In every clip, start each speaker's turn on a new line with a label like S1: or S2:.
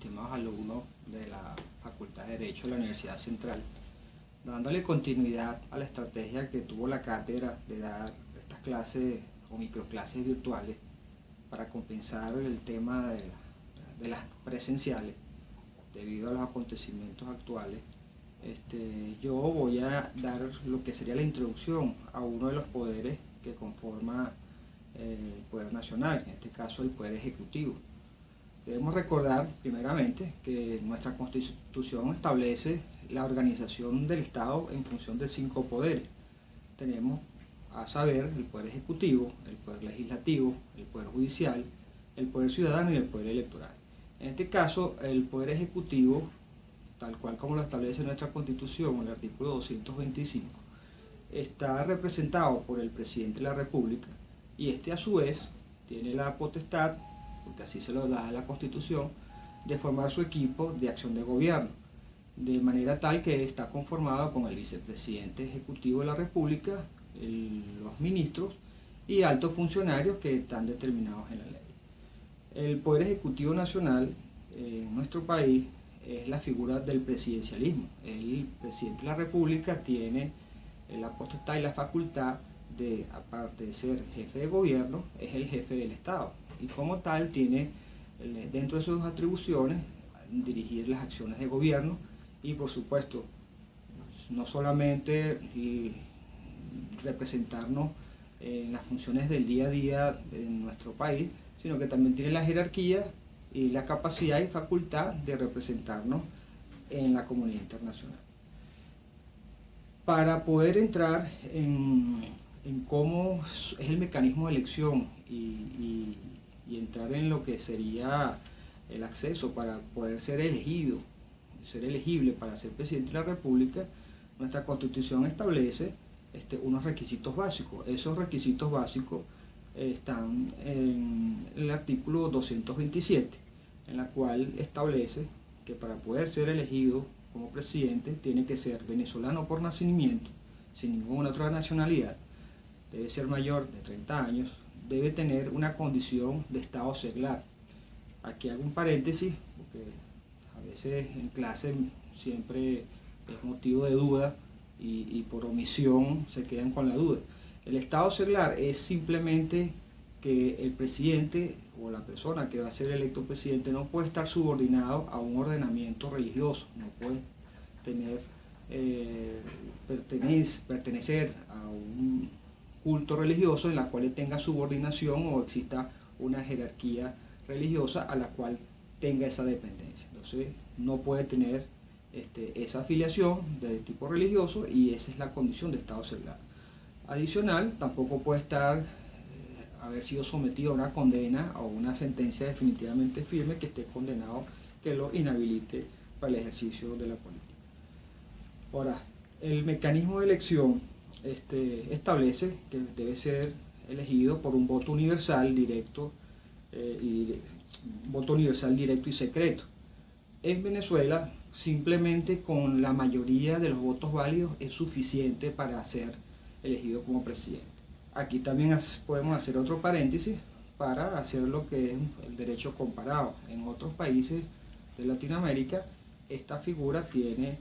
S1: estimados alumnos de la Facultad de Derecho de la Universidad Central, dándole continuidad a la estrategia que tuvo la cátedra de dar estas clases o microclases virtuales para compensar el tema de las presenciales debido a los acontecimientos actuales. Yo voy a dar lo que sería la introducción a uno de los poderes que conforma el poder nacional, en este caso el poder ejecutivo. Debemos recordar primeramente que nuestra Constitución establece la organización del Estado en función de 5 poderes. Tenemos a saber el poder ejecutivo, el poder legislativo, el poder judicial, el poder ciudadano y el poder electoral. En este caso, el poder ejecutivo, tal cual como lo establece nuestra Constitución, el artículo 225, está representado por el presidente de la República y este a su vez tiene la potestad, porque así se lo da la Constitución, de formar su equipo de acción de gobierno, de manera tal que está conformado con el vicepresidente ejecutivo de la República, los ministros y altos funcionarios que están determinados en la ley. El Poder Ejecutivo Nacional en nuestro país es la figura del presidencialismo. El presidente de la República tiene la potestad y la facultad de, aparte de ser jefe de gobierno, es el jefe del Estado. Y como tal tiene dentro de sus atribuciones dirigir las acciones de gobierno y por supuesto no solamente representarnos en las funciones del día a día en nuestro país, sino que también tiene la jerarquía y la capacidad y facultad de representarnos en la comunidad internacional. Para poder entrar en cómo es el mecanismo de elección y entrar en lo que sería el acceso para poder ser elegible para ser presidente de la República, nuestra Constitución establece unos requisitos básicos. Esos requisitos básicos están en el artículo 227, en la cual establece que para poder ser elegido como presidente tiene que ser venezolano por nacimiento, sin ninguna otra nacionalidad, debe ser mayor de 30 años, debe tener una condición de estado seglar. Aquí hago un paréntesis, porque a veces en clase siempre es motivo de duda y por omisión se quedan con la duda. El estado seglar es simplemente que el presidente o la persona que va a ser electo presidente no puede estar subordinado a un ordenamiento religioso, no puede pertenecer a un culto religioso en la cual tenga subordinación o exista una jerarquía religiosa a la cual tenga esa dependencia. Entonces no puede tener esa afiliación de tipo religioso y esa es la condición de estado seglar. Adicional, tampoco puede haber sido sometido a una condena o una sentencia definitivamente firme que esté condenado, que lo inhabilite para el ejercicio de la política. Ahora, el mecanismo de elección establece que debe ser elegido por un voto universal directo y secreto. En Venezuela, simplemente con la mayoría de los votos válidos es suficiente para ser elegido como presidente. Aquí también podemos hacer otro paréntesis para hacer lo que es el derecho comparado. En otros países de Latinoamérica, esta figura tiene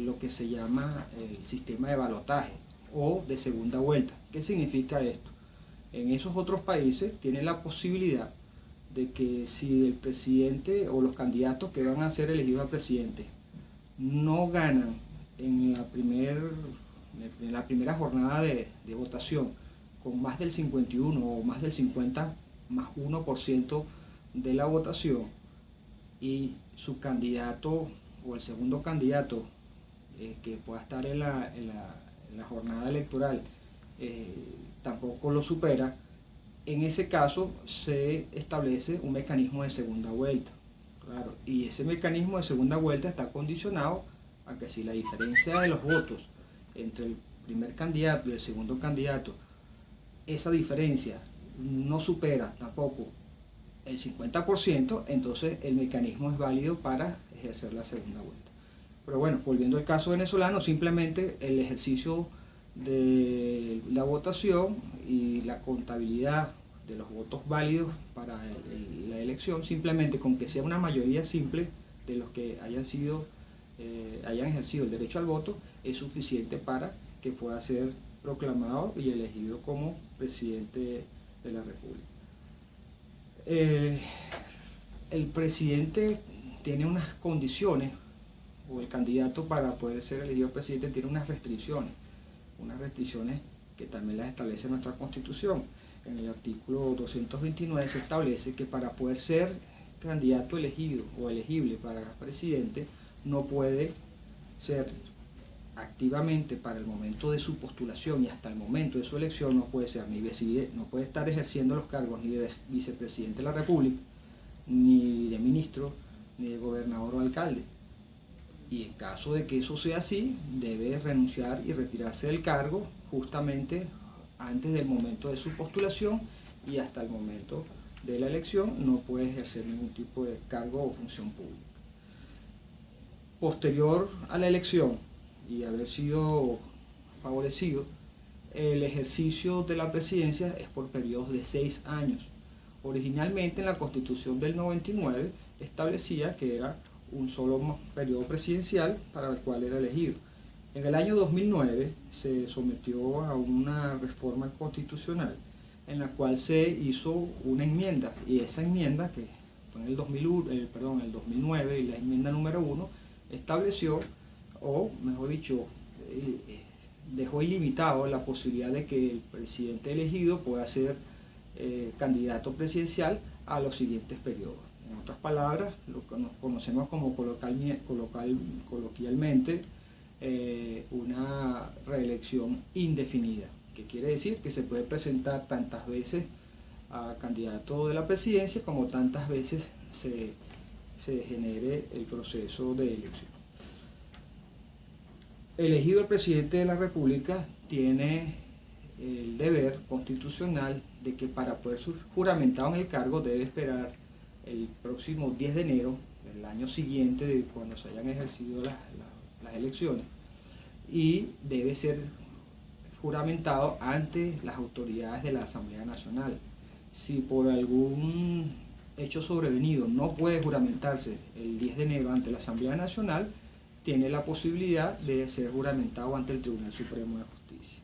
S1: lo que se llama el sistema de balotaje o de segunda vuelta. ¿Qué significa esto? En esos otros países tienen la posibilidad de que si el presidente o los candidatos que van a ser elegidos a presidente no ganan en la primera jornada de votación con más del 51 o más del 50 más 1% de la votación y su candidato o el segundo candidato que pueda estar en la jornada electoral tampoco lo supera, en ese caso se establece un mecanismo de segunda vuelta. Claro, y ese mecanismo de segunda vuelta está condicionado a que si la diferencia de los votos entre el primer candidato y el segundo candidato, esa diferencia no supera tampoco el 50%, entonces el mecanismo es válido para ejercer la segunda vuelta. Pero bueno, volviendo al caso venezolano, simplemente el ejercicio de la votación y la contabilidad los votos válidos para la elección, simplemente con que sea una mayoría simple de los que hayan ejercido el derecho al voto, es suficiente para que pueda ser proclamado y elegido como presidente de la República. El presidente tiene unas condiciones, o el candidato para poder ser elegido presidente tiene unas restricciones que también las establece nuestra Constitución. En el artículo 229 se establece que para poder ser candidato elegido o elegible para presidente, no puede ser activamente para el momento de su postulación y hasta el momento de su elección, no puede estar ejerciendo los cargos ni de vicepresidente de la República, ni de ministro, ni de gobernador o alcalde. Y en caso de que eso sea así, debe renunciar y retirarse del cargo justamente antes del momento de su postulación, y hasta el momento de la elección no puede ejercer ningún tipo de cargo o función pública. Posterior a la elección y haber sido favorecido, el ejercicio de la presidencia es por periodos de 6 años. Originalmente en la Constitución del 99 establecía que era un solo periodo presidencial para el cual era elegido. En el año 2009 se sometió a una reforma constitucional en la cual se hizo una enmienda, y esa enmienda, que fue en el 2009, y la enmienda número 1, estableció, o mejor dicho, dejó ilimitado la posibilidad de que el presidente elegido pueda ser candidato presidencial a los siguientes periodos. En otras palabras, lo que nos conocemos como coloquialmente una reelección indefinida, que quiere decir que se puede presentar tantas veces a candidato de la presidencia como tantas veces se genere el proceso de elección. Elegido el presidente de la República, tiene el deber constitucional de que para poder ser juramentado en el cargo debe esperar el próximo 10 de enero del año siguiente de cuando se hayan ejercido las elecciones, y debe ser juramentado ante las autoridades de la Asamblea Nacional. Si por algún hecho sobrevenido no puede juramentarse el 10 de enero ante la Asamblea Nacional, tiene la posibilidad de ser juramentado ante el Tribunal Supremo de Justicia.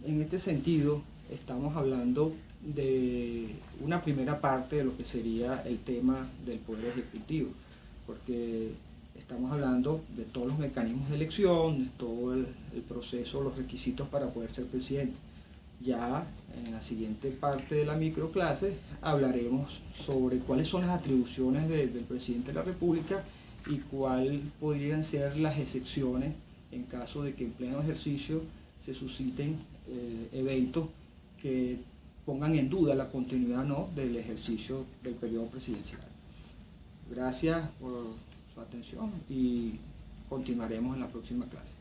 S1: En este sentido, estamos hablando de una primera parte de lo que sería el tema del Poder Ejecutivo, porque estamos hablando de todos los mecanismos de elección, de todo el proceso, los requisitos para poder ser presidente. Ya en la siguiente parte de la microclase hablaremos sobre cuáles son las atribuciones del presidente de la República y cuáles podrían ser las excepciones en caso de que en pleno ejercicio se susciten eventos que pongan en duda la continuidad o no del ejercicio del periodo presidencial. Gracias por su atención y continuaremos en la próxima clase.